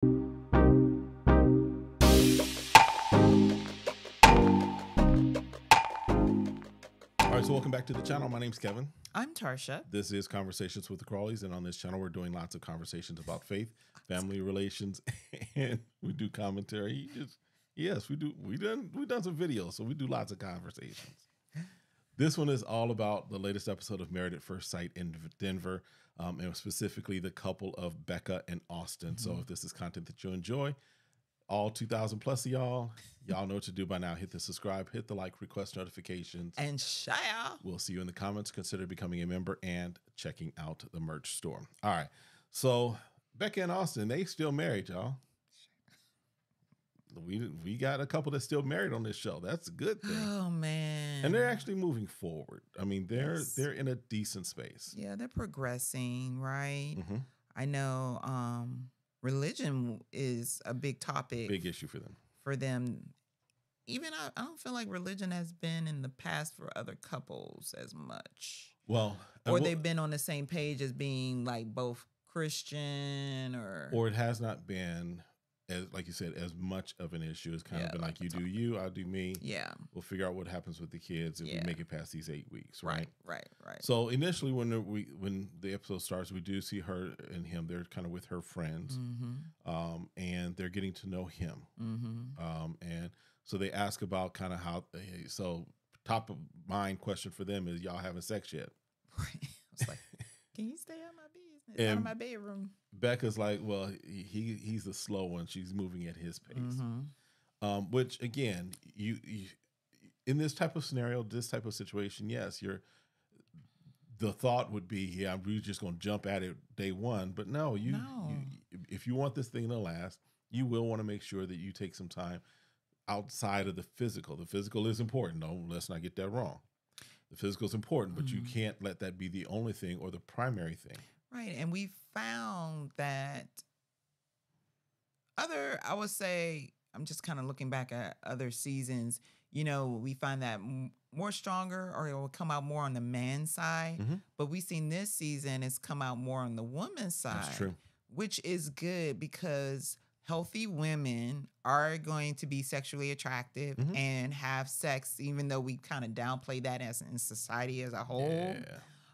All right, so welcome back to the channel. My name's Kevin. I'm Tarsha. This is Conversations with the Crawleys, and on this channel, we're doing lots of conversations about faith, family relations, and we do commentary. Yes, we do. We've done some videos, so we do lots of conversations. This one is all about the latest episode of Married at First Sight in Denver, and specifically the couple of BECCA and Austin. So if this is content that you enjoy, all 2,000 plus of y'all know what to do by now. Hit the subscribe, hit the like, request notifications. And share. We'll see you in the comments. Consider becoming a member and checking out the merch store. All right. So BECCA and Austin, they still married, y'all. We got a couple that's still married on this show. That's a good thing. Oh, man. And they're actually moving forward. I mean, they're in a decent space. Yeah, they're progressing, right? Mm-hmm. I know religion is a big topic. Big issue for them. Even I don't feel like religion has been in the past for other couples as much. Well, or they've been on the same page as being like both Christian or it has not been, as like you said, as much of an issue. It's kind of been like you do you, I'll do me. Yeah. We'll figure out what happens with the kids if we make it past these 8 weeks, right? Right. So initially when the episode starts, we do see her and him. They're kind of with her friends, and they're getting to know him. And so they ask about kind of how, so top of mind question for them is, y'all having sex yet? Right. I was like, can you stay out of my business, out of my bedroom? Becca's like, well, he's the slow one. She's moving at his pace. Which again, you in this type of scenario, this type of situation, yes, the thought would be, yeah, we're just going to jump at it day one. But no, you if you want this thing to last, you will want to make sure that you take some time outside of the physical. The physical is important. No, let's not get that wrong. The physical is important, but you can't let that be the only thing or the primary thing. Right. And we found that I would say, I'm just kind of looking back at other seasons, we find that more stronger, or it will come out more on the man's side. But we've seen this season, it's come out more on the woman's side. That's true. Which is good because healthy women are going to be sexually attractive and have sex, even though we kind of downplay that as in society as a whole.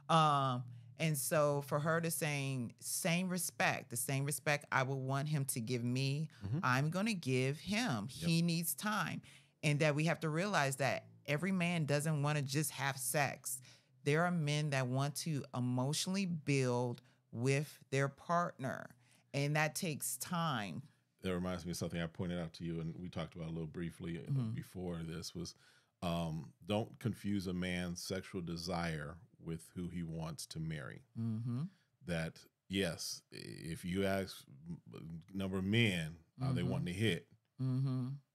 Yeah. And so for her to say the same respect I would want him to give me, I'm going to give him. Yep. He needs time. And that we have to realize that every man doesn't want to just have sex. There are men that want to emotionally build with their partner, and that takes time. That reminds me of something I pointed out to you, and we talked about a little briefly before this, was don't confuse a man's sexual desire with who he wants to marry. That, yes, if you ask a number of men, are they wanting to hit?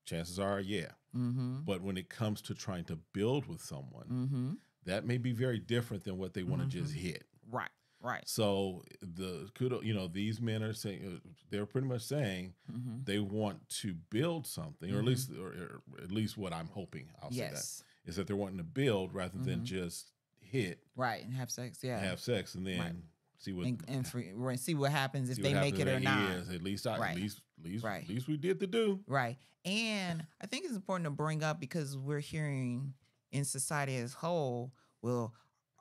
Chances are, yeah. But when it comes to trying to build with someone, that may be very different than what they want to just hit. Right. So these men are saying, they're pretty much saying they want to build something, or at least what I'm hoping, I'll say that, is that they're wanting to build rather than just hit. Right, and have sex, yeah. Have sex and then see what see what happens if they make it or not. Yes, at least we did the do. Right. And I think it's important to bring up, because we're hearing in society as a whole, well,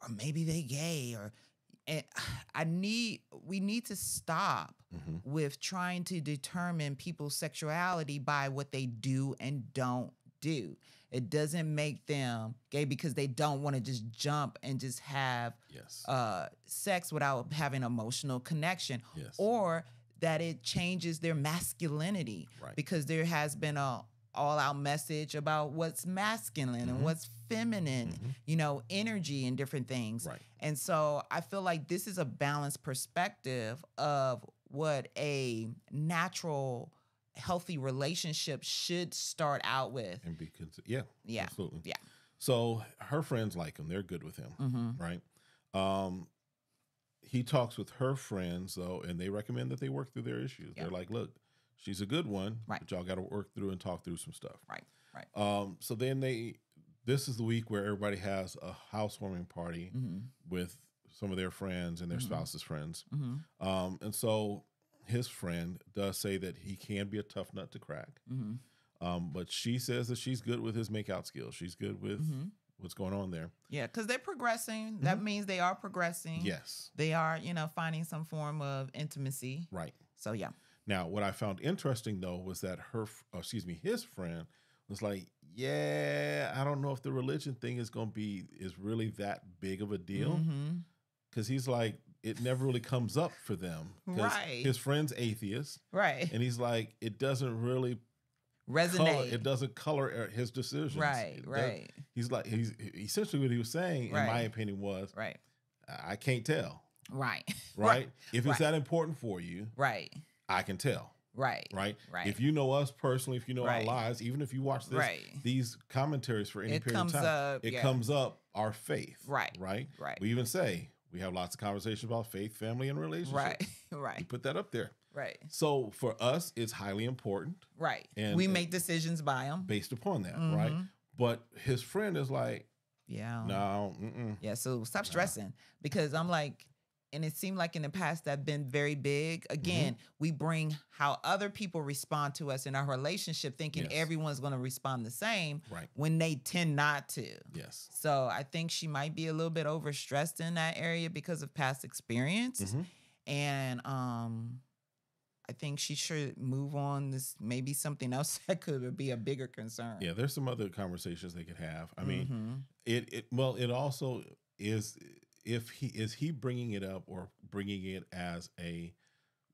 or maybe they gay, and we need to stop with trying to determine people's sexuality by what they do and don't do. It doesn't make them gay because they don't want to just jump and just have sex without having emotional connection, or that it changes their masculinity, because there has been a all-out message about what's masculine and what's feminine, energy and different things. Right. And so I feel like this is a balanced perspective of what a natural, healthy relationship should start out with. And be absolutely. Yeah. So her friends like him. They're good with him, right? He talks with her friends, though, and they recommend that they work through their issues. They're like, look, she's a good one, but y'all got to work through and talk through some stuff. Right. So then this is the week where everybody has a housewarming party with some of their friends and their spouses' friends. And so his friend does say that he can be a tough nut to crack. Mm-hmm. But she says that she's good with his makeout skills. She's good with what's going on there. Yeah, because they're progressing. That means they are progressing. Yes. They are, finding some form of intimacy. Right. So, yeah. Now, what I found interesting, though, was that his friend was like, yeah, I don't know if the religion thing is really that big of a deal. Because he's like, it never really comes up for them. Right. His friend's atheist. Right. And he's like, it doesn't really resonate. It doesn't color his decisions. Right. He's essentially what he was saying, in my opinion, was, right. I can't tell. Right. Right. If it's that important for you, right, I can tell. Right. If you know us personally, if you know our lives, even if you watch these commentaries for any period of time, it comes up our faith. Right. We even say we have lots of conversations about faith, family, and relationships. Right. We put that up there. Right. So for us, it's highly important. Right. And we make decisions by them based upon that. Right. But his friend is like, no. Yeah. So stop stressing, because I'm like, and it seemed like in the past that's been very big. Again, we bring how other people respond to us in our relationship, thinking everyone's going to respond the same when they tend not to. Yes. So I think she might be a little bit overstressed in that area because of past experience. And I think she should move on. This maybe something else that could be a bigger concern. Yeah, there's some other conversations they could have. I mean, it also is, if he bringing it up, or bringing it as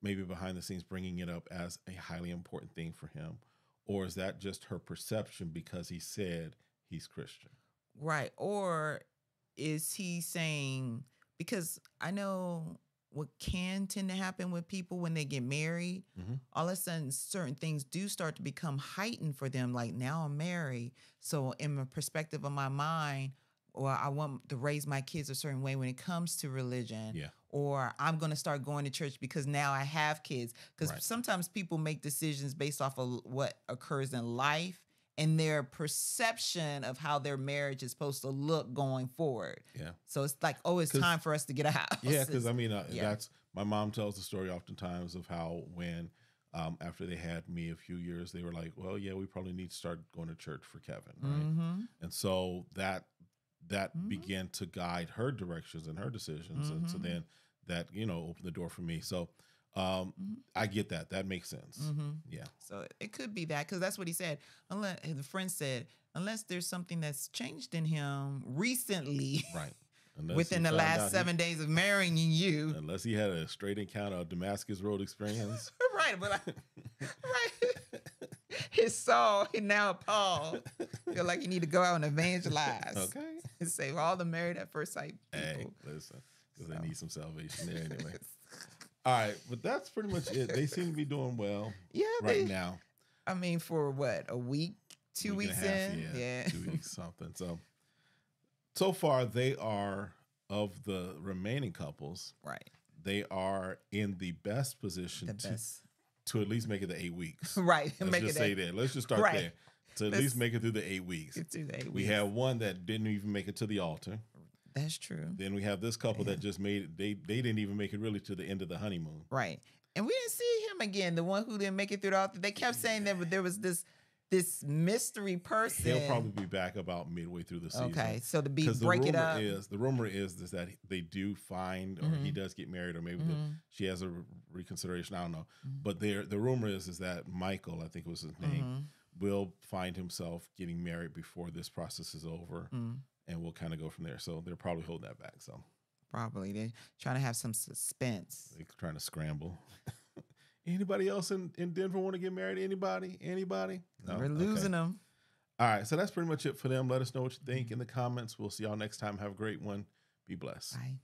maybe behind the scenes, bringing it up as a highly important thing for him, or is that just her perception because he said he's Christian? Right. Or is he saying, because I know what can tend to happen with people when they get married, all of a sudden certain things do start to become heightened for them. Like, now I'm married, so in the perspective of my mind, or I want to raise my kids a certain way when it comes to religion. Yeah. Or I'm going to start going to church because now I have kids. Because sometimes people make decisions based off of what occurs in life and their perception of how their marriage is supposed to look going forward. Yeah. So it's like, it's time for us to get a house. Yeah, because I mean, that's, my mom tells the story oftentimes of how when after they had me a few years, they were like, well, yeah, we probably need to start going to church for Kevin. Right. And so that began to guide her directions and her decisions. And so then that, opened the door for me. So I get that. That makes sense. Yeah. So it could be that, because that's what he said. Unless the friend said, unless there's something that's changed in him recently. Right. Within the last 7 days of marrying you. Unless he had a straight encounter, a Damascus Road experience. Right. But his soul, he now appalled. Feel like you need to go out and evangelize. Okay. And save all the married at first sight people. Hey, listen, because they need some salvation there anyway. All right, but that's pretty much it. They seem to be doing well now. I mean, for what, a week, 2 weeks in? Yeah, 2 weeks, something. So far, they are, of the remaining couples, they are in the best position to at least make it the 8 weeks. Right. Let's just say that. Let's just start there. To at least make it through the 8 weeks. We have one that didn't even make it to the altar. That's true. Then we have this couple that just made it. They didn't even make it really to the end of the honeymoon. Right. And we didn't see him again. The one who didn't make it through the altar. They kept saying that there was this mystery person. He'll probably be back about midway through the season. Okay. So to break it up. The rumor is that they do find, or he does get married, or maybe she has a reconsideration. I don't know. But the rumor is that Michael, I think was his name, will find himself getting married before this process is over, and we'll kind of go from there. So they're probably holding that back. So probably they're trying to have some suspense. They're trying to scramble. Anybody else in Denver want to get married? Anybody? No? We're losing them. All right, so that's pretty much it for them. Let us know what you think in the comments. We'll see y'all next time. Have a great one. Be blessed. Bye.